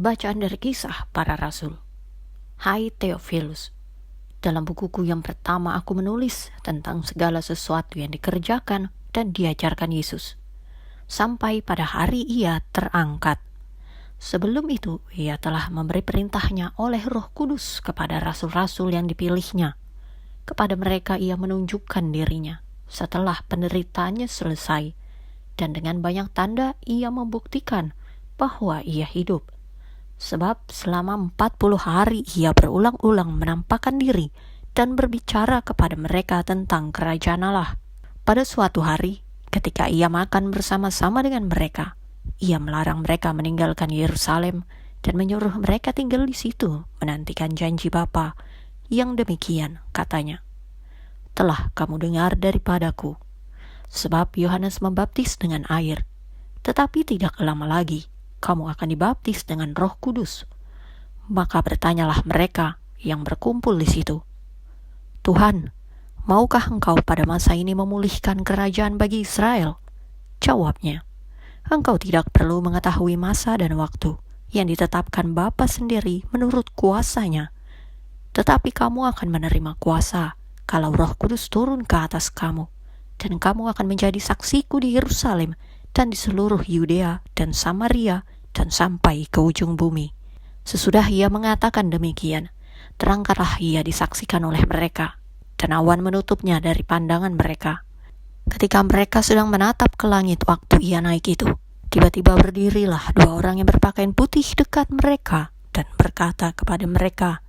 Bacaan dari Kisah Para Rasul. Hai Theophilus, dalam bukuku yang pertama aku menulis tentang segala sesuatu yang dikerjakan dan diajarkan Yesus, sampai pada hari ia terangkat. Sebelum itu, ia telah memberi perintahnya oleh Roh Kudus kepada rasul-rasul yang dipilihnya. Kepada mereka ia menunjukkan dirinya setelah penderitaannya selesai, dan dengan banyak tanda ia membuktikan bahwa ia hidup. Sebab selama 40 hari ia berulang-ulang menampakkan diri dan berbicara kepada mereka tentang kerajaan Allah. Pada suatu hari, ketika ia makan bersama-sama dengan mereka, ia melarang mereka meninggalkan Yerusalem dan menyuruh mereka tinggal di situ menantikan janji Bapa. Yang demikian, katanya, telah kamu dengar daripadaku. Sebab Yohanes membaptis dengan air, tetapi tidak lama lagi kamu akan dibaptis dengan Roh Kudus. Maka bertanyalah mereka yang berkumpul di situ, Tuhan, maukah engkau pada masa ini memulihkan kerajaan bagi Israel? Jawabnya, engkau tidak perlu mengetahui masa dan waktu yang ditetapkan Bapa sendiri menurut kuasanya. Tetapi kamu akan menerima kuasa kalau Roh Kudus turun ke atas kamu, dan kamu akan menjadi saksiku di Yerusalem dan di seluruh Yudea dan Samaria dan sampai ke ujung bumi. Sesudah ia mengatakan demikian, terangkatlah ia disaksikan oleh mereka, dan awan menutupnya dari pandangan mereka. Ketika mereka sedang menatap ke langit waktu ia naik itu, tiba-tiba berdirilah 2 orang yang berpakaian putih dekat mereka dan berkata kepada mereka,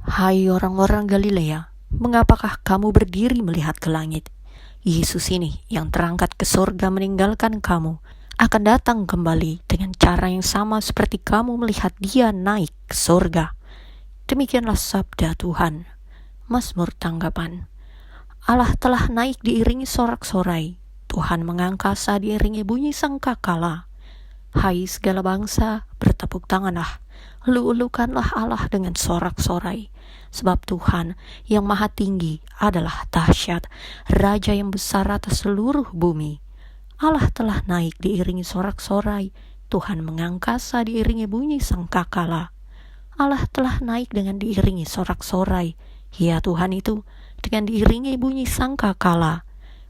Hai orang-orang Galilea, mengapakah kamu berdiri melihat ke langit? Yesus ini yang terangkat ke surga meninggalkan kamu akan datang kembali dengan cara yang sama seperti kamu melihat dia naik ke surga. Demikianlah sabda Tuhan. Mazmur tanggapan. Allah telah naik diiringi sorak-sorai, Tuhan mengangkasa diiringi bunyi sangkakala. Hai segala bangsa, bertepuk tanganlah, elu-elukanlah Allah dengan sorak-sorai. Sebab Tuhan yang maha tinggi adalah dahsyat, Raja yang besar atas seluruh bumi. Allah telah naik diiringi sorak-sorai, Tuhan mengangkasa diiringi bunyi sangkakala. Allah telah naik dengan diiringi sorak-sorai, ya Tuhan itu dengan diiringi bunyi sangkakala.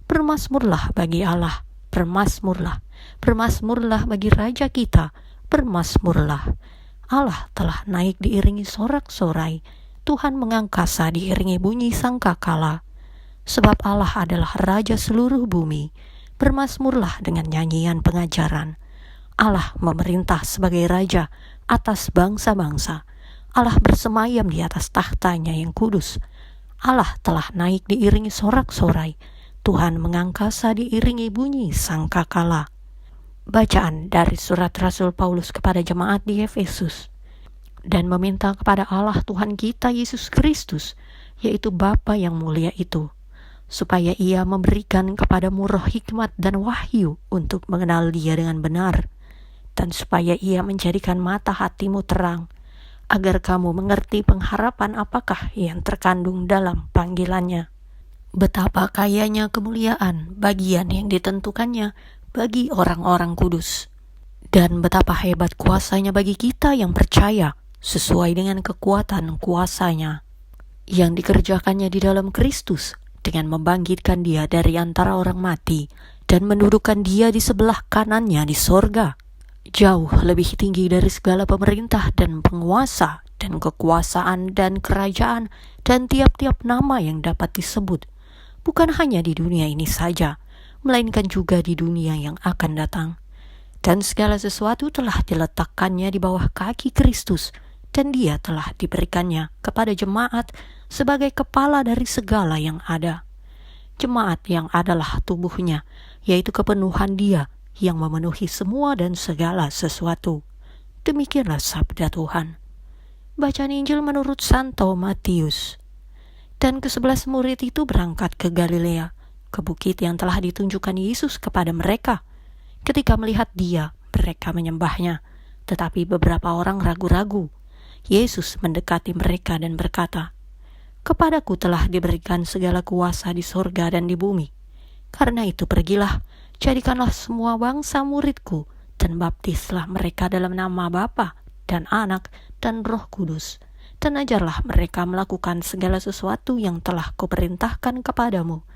Bermazmurlah bagi Allah, bermazmurlah, bermazmurlah bagi Raja kita, bermazmurlah. Allah telah naik diiringi sorak-sorai, Tuhan mengangkasa diiringi bunyi sangkakala. Sebab Allah adalah Raja seluruh bumi, bermazmurlah dengan nyanyian pengajaran. Allah memerintah sebagai Raja atas bangsa-bangsa. Allah bersemayam di atas tahtanya yang kudus. Allah telah naik diiringi sorak-sorai, Tuhan mengangkasa diiringi bunyi sangkakala. Bacaan dari surat Rasul Paulus kepada jemaat di Efesus. Dan meminta kepada Allah Tuhan kita Yesus Kristus, yaitu Bapa yang mulia itu, supaya ia memberikan kepadamu roh hikmat dan wahyu untuk mengenal dia dengan benar, dan supaya ia menjadikan mata hatimu terang, agar kamu mengerti pengharapan apakah yang terkandung dalam panggilannya. Betapa kayanya kemuliaan bagian yang ditentukannya bagi orang-orang kudus, dan betapa hebat kuasanya bagi kita yang percaya, sesuai dengan kekuatan kuasanya yang dikerjakannya di dalam Kristus dengan membangkitkan dia dari antara orang mati dan mendudukkan dia di sebelah kanannya di sorga, jauh lebih tinggi dari segala pemerintah dan penguasa dan kekuasaan dan kerajaan dan tiap-tiap nama yang dapat disebut, bukan hanya di dunia ini saja, melainkan juga di dunia yang akan datang. Dan segala sesuatu telah diletakkannya di bawah kaki Kristus, dan dia telah diberikannya kepada jemaat sebagai kepala dari segala yang ada. Jemaat yang adalah tubuhnya, yaitu kepenuhan dia yang memenuhi semua dan segala sesuatu. Demikianlah sabda Tuhan. Bacaan Injil menurut Santo Matius. Dan ke-11 murid itu berangkat ke Galilea, ke bukit yang telah ditunjukkan Yesus kepada mereka. Ketika melihat dia, mereka menyembahnya, tetapi beberapa orang ragu-ragu. Yesus mendekati mereka dan berkata, Kepadaku telah diberikan segala kuasa di sorga dan di bumi. Karena itu pergilah, jadikanlah semua bangsa muridku, dan baptislah mereka dalam nama Bapa dan Anak dan Roh Kudus. Dan ajarlah mereka melakukan segala sesuatu yang telah Kuperintahkan kepadamu.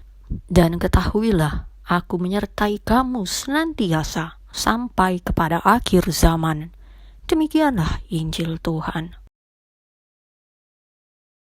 Dan ketahuilah, Aku menyertai kamu senantiasa sampai kepada akhir zaman. Demikianlah Injil Tuhan.